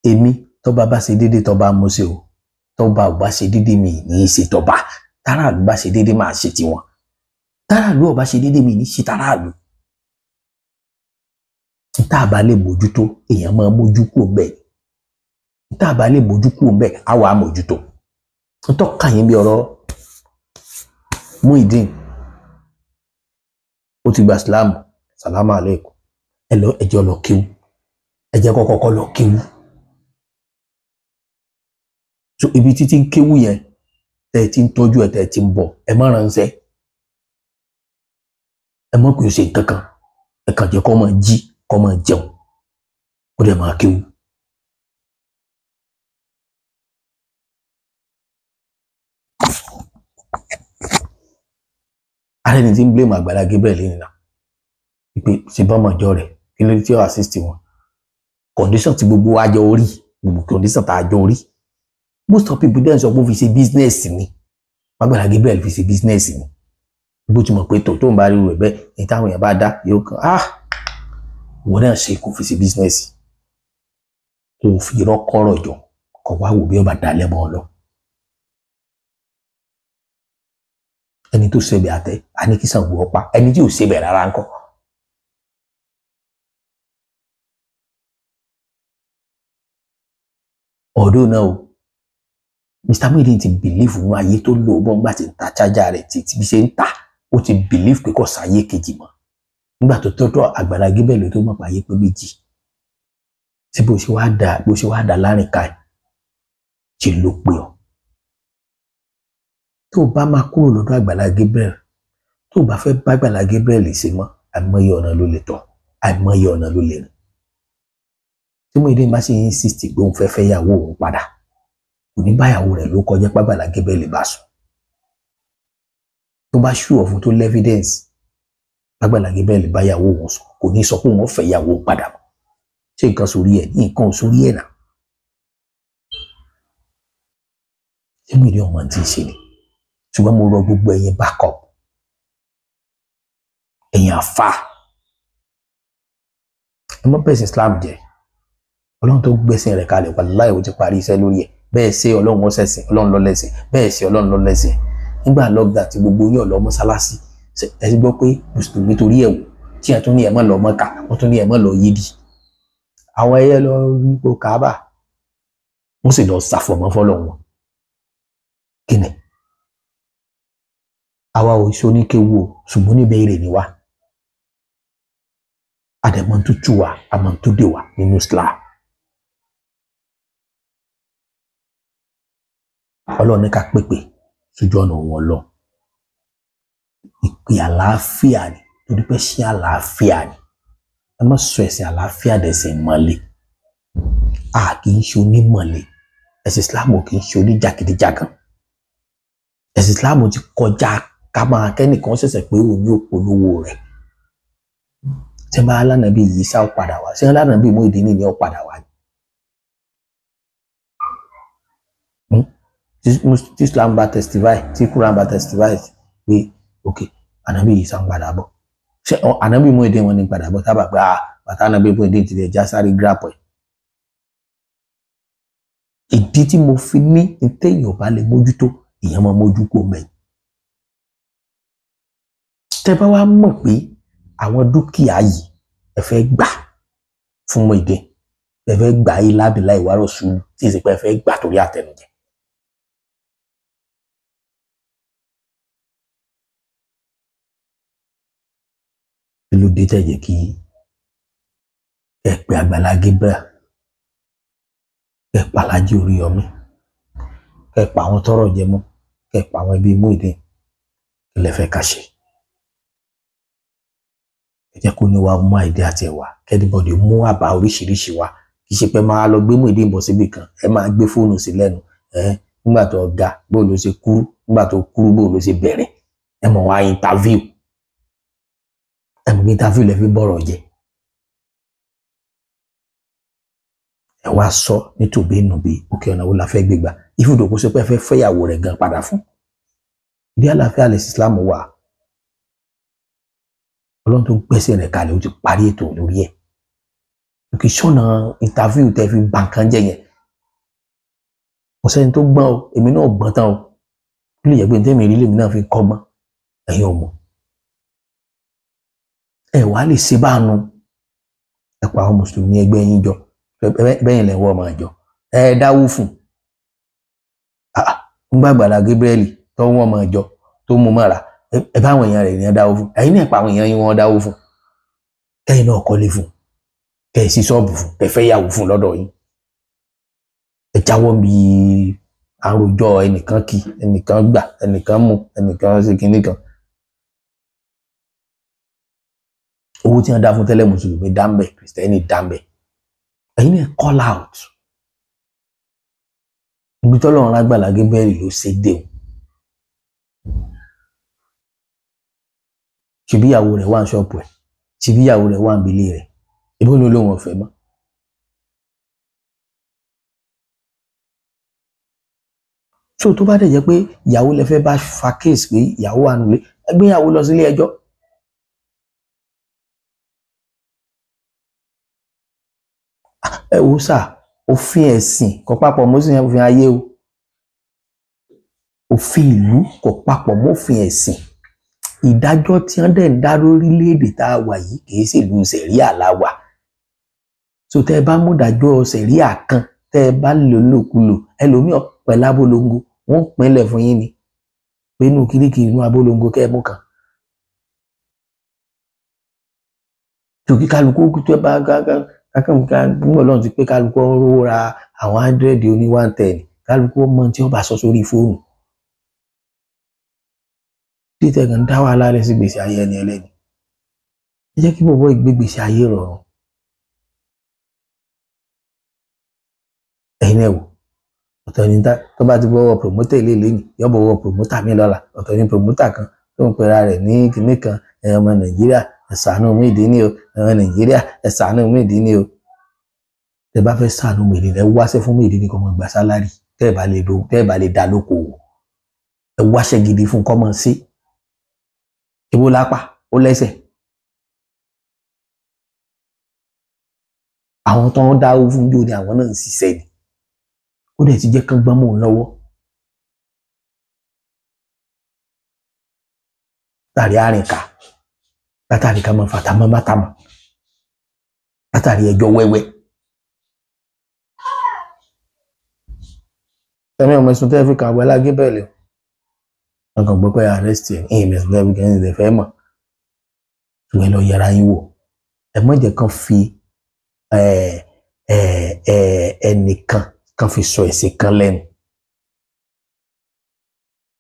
èmi tọ́ba bá ṣe déédéé tọ́ba mo ṣe o tọ́ba ò bá ṣe déédéé mi ní í ṣe tọ́ba táràlú bá ṣe déédéé máa ṣe tiwọn táràlú ò bá ṣe déédéé mi ní í ṣe táràlú tá a bá lè mójútó èèyàn máa mójú kúrò bẹ́ẹ̀ tá a bá lè mójú kúrò bẹ́ẹ̀ á wà á mójútó tó kàn yín bí ọ̀rọ̀ Muyideen ó ti gba Islam salamu aleikum ẹjọ́ lọ kíw ẹjẹ́ kọ́kọ́ lọ kíw so ibi títí ń kéwú yẹn tẹ́ ti ń tọ́jú ẹ̀ tẹ́ ti ń bọ̀ ẹ má ránṣẹ́ ẹ mọ̀ pé ó ṣe nǹkan kan ẹ kàn jẹ́ kó máa jí kó máa jẹun ó dẹ̀ máa kéwú. ààrẹ ni tí ń blame Agbala Gabriel nínú pé ṣe bá ọmọjọ rẹ̀ kí ló tí ó assist wọn condition tí gbogbo àjọ orí gbogbo condition tá a jọ orí most of people then sọ pé ó fi ṣe business ni Agbala Gabriel fi ṣe business ni bó ti mọ̀ pé tó ń bá rí rẹ̀ bẹ́ẹ̀ ní táwọn èèyàn bá dá yóò kàn ìwọ náà ṣe kó fi ṣe business kó fi rọ́kọ́rọ̀ jọ kó wá wò bí ọba dalẹ̀ mọ́ ọ lọ. ẹni tó ṣẹbẹ̀ àtẹ àní kí Ṣàngó ọ̀pá ẹni tí ò ṣẹbẹ̀ rárá ńkọ́. ọ̀dọ́ náà o Mr. Muyideen ti believe nínú ayé tó lò bọ́ nígbà tí ń ta chájà rẹ̀ tí bí ṣe ń ta ó ti believe pé kò sáyé kejì mọ́ nígbà tó tọ́tọ́ Agbala Gabriel tó mọ̀ pàyé pé méjì tí bó ṣe wá dà láàrin ká ẹ̀ ṣe ló pé ọ. tó o bá máa kúrò lọ́dọ̀ Agbala Gabriel tó o bá fẹ́ bá Agbala Gabriel ṣe mọ́ àìmọye ọ̀nà ló lè tọ̀ àìmọye ọ̀nà ló lè rìn. tí Muyideen bá ṣe insist pé òun fẹ́ fẹ́ yàwó òun padà kò ní báyàwó rẹ̀ ló kọjá pé Agbala Gabriel bá sùn. tó bá ṣú ọ̀fun tó lẹ́fídẹ́ǹsì Agbala Gabriel báyàwó òun sùn kò ní sọ pé òun fẹ́ yàwó padà mọ́. ṣé nǹkan sórí ẹ̀ ní nǹkan sórí ẹ̀ náà. tí Muyideen ọmọ ti ṣe ni ṣùgbọ́n mo rọ gbogbo ẹ̀yin backup ẹ̀yin àfà ẹ mọ́ bẹ́ẹ̀ sí Islam jẹ́ ọlọ́run tó gbẹ́sìn rẹ̀ kalẹ̀ wàláhì ó ti parí iṣẹ́ lórí ẹ̀ bẹ́ẹ̀ ṣe ọlọ́run ọ̀sẹ̀sìn ọlọ́run lọ lẹ́sìn bẹ́ẹ̀ ṣe ọlọ́run lọ lẹ́sìn nígbà lọ́gbà tí gbogbo yín ọ̀lọ́ mọ́sálásí ẹ ti gbọ́ pé mùsùlùmí torí ẹ̀wù tí ẹ tún ní ẹ má lọ Mọ́kà wọ́n tún ní ẹ má lọ yídì àwọn ẹyẹ lọ ipò Káàbà wọ́n sì lọ ṣàfọ̀mọ́ fọ́lọ́run wọn kí ni àwa ò ṣe oníkéwu o ṣùgbọ́n níbẹ̀ èrè ni wá àdẹ̀mọ́ tó tù wá àmọ́ tó dé wá nínú Islam Ọlọ́run ní ká pèpè sójú ọ̀nà wọn lọ ìpè àlàáfíà ni torí pé ṣé àlàáfíà ni ẹ má sọ ẹ̀sìn àlàáfíà dẹ̀sìn mọ́lẹ̀ a kì í ṣe onímọ̀lẹ̀ ẹ̀sìn Islam kì í ṣe oníjàgídíjàgan ẹ̀sìn Islam ti kọjá ká máa kẹ́nìkan ṣẹ̀ṣẹ̀ pé òun yóò polówó rẹ̀ tí wọ́n bá alánàbí yìí sá ó padà wá sí alánàbí Muyideen ni ó padà wá tí Islam bá testify tí Quran bá testify pé ok ànábì yìí sá ń padà bọ̀ ṣé ànábì Muyideen wọn ni padà bọ̀ tábà pé bàtà ànábì Muyideen ti lè já sáré gíràpọ̀ ẹ̀ ìdí tí mo fi ní téèyàn ò bá lè mójútó ìyẹn máa mójú kó mẹ́yìn tẹ́ bá wá mọ̀ pé àwọn dúkìá yìí ẹ fẹ́ gbà fún Muyideen ẹ fẹ́ gbà yìí lábìlá ìwárọ̀ sùúrù tí ìsìnkú ẹ fẹ́ gbà torí àtẹnujẹ. kí ló dé tẹ̀jẹ̀ kí ẹ pé Àgbàlá Gabriel ẹ pa Alhaji Oríyọmí ẹ pa àwọn tọ́rọ̀ jẹ mọ́ ẹ pa àwọn ẹbí Muyideen kí lẹ fẹ́ ká ṣe. ẹ jẹ́ kó ní wa mú àìdí àti ẹ̀wà kẹ́nìbọ̀dì mú àbá oríṣiríṣi wa kì í ṣe pé máa lọ gbé Muyideen bọ̀ síbì kan ẹ máa gbé fóònù sí lẹ́nu nígbà tó ga bó ló ṣe kúrú nígbà tó kúrú bó ló ṣe bẹ̀rẹ̀ ẹ mọ̀ wá interview ẹ mọ̀ interview lẹ fi bọ̀rọ̀ jẹ ẹ wá sọ nítòbí nùbí òkè ọ̀nà wo la fẹ́ gbégbá ìfúdò kó ṣe pé fẹ́ fẹ́yàwó rẹ̀ gan padà fún ìdí àlàáfíà lè Islam wà Ọlọ́run tó gbẹ́sẹ̀ rẹ̀ kalẹ̀ ó ti parí ètò lórí ẹ̀ òkè sọ́nà interview tẹ́ fi bà nǹkan jẹ́ yẹn kò sẹ́ni tó gbọ́n o èmi náà gbọ́n tán o kí lè yẹ pé ntẹ́mi rí lèmi náà fi kọ́gbọ́n ẹ̀yin ò mọ̀ ẹ wá lè ṣe báànú ẹ pa àwọn mùsùlùmí ẹgbẹ́ yín jọ bẹ́yìn lẹ́wọ́ ọmọ àjọ ẹ dáwó fún ń gbà Àgbàlá Gabriel tó wọ́n ọmọ àjọ tó mú mọ́ra ẹ bá àwọn èèyàn rẹ̀ ní dáwó fún ẹ̀yin náà pa àwọn èèyàn yín wọ́n dáwó fún kẹ́yìn náà kọ́lé fún kẹ́ ẹ sí ṣọ́ọ̀bù fún kẹ́ ẹ fẹ́ yàwó fún lọ́dọ̀ yín ẹ jáwọ́ bí àròjọ ẹnìkan kí ẹnìkan gbà ẹnìkan mú ẹnìkan ṣe kinní kan owó tí wọ́n dá fún tẹ́lẹ̀ mùsùlùmí dáńbẹ̀ kìrìsìtẹ́nì dáńbẹ̀ ẹ̀yin náà call out ibi tọ́lọ́run Àgbàlá Gabriel ló ṣe dé o ṣebí ìyàwó rẹ̀ wà ní ṣọ́ọ̀pù ẹ̀ ṣebí ìyàwó rẹ̀ wà ní ilé rẹ̀ ìbò ló lóun ọ̀fẹ́ mọ́ so tó bá dẹ̀ jẹ́ pé ìyàwó lẹ fẹ́ bá fa case pé ìyàwó wà nílé ẹgbẹ́ ìyàwó lọ sílé ẹjọ́ ẹ wo sà òfin ẹ̀sìn kò papọ̀ mọ́ òfin òfin ayé o òfin ìlú kò papọ̀ mọ́ òfin ẹ̀sìn ìdájọ́ tí wọ́n dẹ̀ ń dá lórílẹ̀‐èdè tá a wà yìí kì í sì lu sẹ̀ríà láwà so tẹ́ ẹ bá mú ìdájọ́ sẹ̀ríà kan tẹ́ ẹ bá lò lòkulò ẹlòmíì pẹ̀lú abólongo wọ́n pinlẹ̀ fún yín ni pé inú kirikiri inú abólongo kẹ́ ẹ mú kan tó kí kálukú tó bá kákàmùká nígbà lọ́n ti pé kálukú rówó ra àwọn 100 oní 110 kálukú mọ tí wọ́n bá sọ sórí fóònù títẹ̀ kan dá wàhálà rẹ̀ sí gbèsè ayé ẹni ẹlẹ́ni ẹ jẹ́ kí bọ̀bọ̀ ìgbé gbèsè ayé rọrùn ẹ̀yin ẹ̀ wò ọ̀tọ̀ ní tó bá ti bọ́wọ́ promoter ilé ìlú yọ bọ̀wọ́ promoter mi lọ́la ọ̀tọ̀ ní promoter kan tó ń pera rẹ̀ ní kinní kan ọmọ Nàìjíríà ẹ ṣàánú Muyideen ni o ọmọ Nàìjíríà ẹ ṣàánú Muyideen ni o tẹ bá fẹ́ ṣàánú Muyideen ẹ wáṣẹ́ fún Muyideen ní kó máa gba sálárì tẹ́ ẹ bá lè dá lókòwò ẹ wáṣẹ́ gidi fún kó máa sí ibo lápá ó lẹ́sẹ̀ àwọn tó ń dáwó fún jò ní àwọn náà ń ṣiṣẹ́ ni ó dẹ̀ ti jẹ́ kán gbọ́n mọ́ òun lọ́wọ́ tàrí àrìnká látàrí ká máa fàtàmọ́ mátàmọ́ látàrí ẹjọ́ wẹ́wẹ́. ẹ̀mí ọmọ ẹ̀sùn tẹ́ fi kàn Agbala Gabriel wọn kàn gbọ́ pé arrest ẹ̀ ẹ̀yìn mẹ̀sùn tẹ́ fi kàn ẹ̀ fẹ́ mọ̀ ṣùgbọ́n lọ yẹra yín wò ẹ má jẹ́ kán fi ẹnìkan kan fi sọ ẹ̀sìn kan lẹ́nu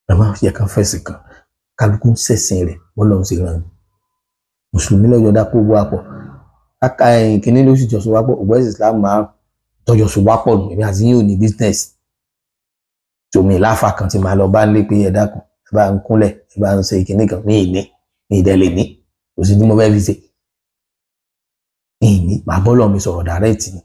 ẹ má jẹ́ kán fẹ̀sìn kan kálukú ń ṣẹ̀sìn rẹ̀ wọ́n lọ́n sí rán mùsùlùmí lọ́jọ́ dápò wápọ̀ aka kìíní ló sì jọ̀sùn wápọ̀ ògbẹ́sì Islam máa tọ́jọ́sùn wápọ̀ nù èmi àti yín ò ní business tòmí láfa kan tí màá lọ bá ń lé pé ẹ dákun ẹ bá ń kúnlẹ̀ ẹ bá ń ṣe ìkíní kan ní ìní ní ìdẹ́lẹ̀ ní kò sí ní mo fẹ́ fi ṣe ní ìní màá bọ́lọ̀ mi sọ̀rọ̀ direct ni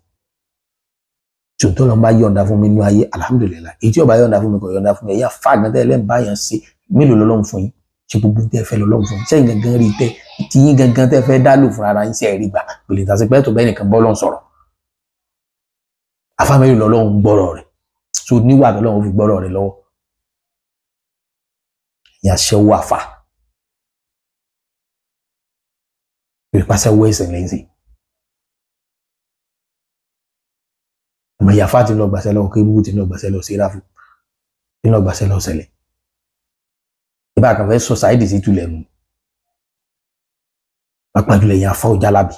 tòótọ́ lọ́n bá yọ̀ǹda fún mi nínú ayé alhamdulillah èyí tí ó bá yọ̀ǹda fún mi kò yọ̀ǹda fún mi ẹ̀yà fáàgàn tẹ́ ẹlẹ́mbá yẹn ṣe mélòó lọ́lọ́run fún yín ṣe gbogbo tẹ́ fẹ́ lọ́lọ́run fún yín sẹ́yìn gangan rí tẹ́ tí yín gangan tẹ́ fẹ́ dá lò fún ara yín sí ẹ̀rí gbà pèlè tàṣí pẹ́ tó bẹ́ẹ̀ nìkan bọ́lọ̀ sọ̀rọ̀ afámẹ́lì lọ́lọ́run gbọ́rọ̀ rẹ̀ tó níwà lọ́lọ́run fi gbọ́rọ̀ rẹ̀ lọ́wọ́ ìyá ṣẹ́wó àfà ìpàṣẹwó ẹ̀sẹ̀ lẹ́sìn ọmọ ìyàfà ti lọ gbàṣẹ lọ kébù ti lọ gbàṣẹ lọ síráfù ti lọ gbàṣẹ lọ ṣẹlẹ̀ ìbá kan fẹ́ sọ Saheed sí tulẹ̀ mu pápájùlẹ̀ yẹn afọ́ Jalabi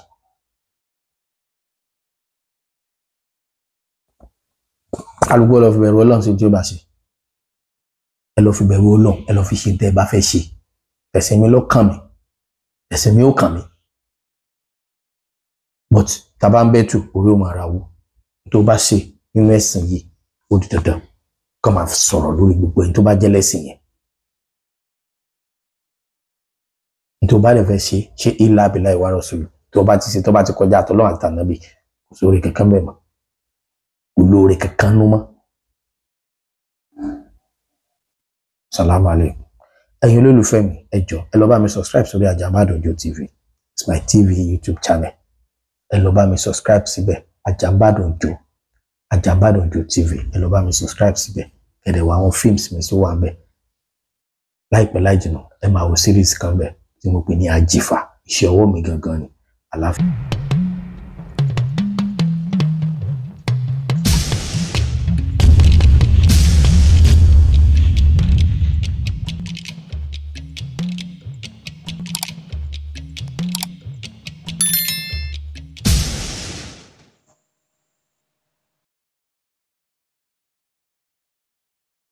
kálukú ẹ lọ fi bẹ̀rù Ọlọ́run sí tí ó bá ṣe ẹ lọ fi bẹ̀rù Ọlọ́run ẹ lọ fi ṣe tẹ́ ẹ bá fẹ́ ṣe ẹ̀sìn mi ló kàn mí ẹ̀sìn mi ó kàn mí but tàbá ń bẹ́tù orí ó máa ra wó tó bá ṣe nínú ẹ̀sìn yìí ó di dandan kó máa sọ̀rọ̀ lórí gbogbo ẹni tó bá jẹ́ lẹ́sìn yẹn tó bá lè fẹ́ ṣe ilá abilá ìwà rọ̀ṣùlù tó bá ti ṣe tó bá ti kọjá àtọ́lọ́run àti tànàbí kò sóore kankan bẹ́ẹ̀ mọ́ kò lóore kankan nú mọ́. Salamu alaikum ẹ̀yin olólùfẹ́ mi ẹ jọ̀ọ́ ẹ lọ bá mi subscribe sórí Ajambado Ojo TV it's my TV YouTube channel ẹ lọ bá mi subscribe síbẹ̀ Ajambado Ojo TV ẹ lọ bá mi subscribe síbẹ̀ kẹ̀dẹ̀ wọ àwọn films mi sí wà bẹ́ẹ̀ láìpẹ́ láì jìnnà ẹ máa wo series kan bẹ́ẹ̀ tí mo pè ní Ajífà iṣẹ́ ọwọ́ mi gangan ni àlàáfíà.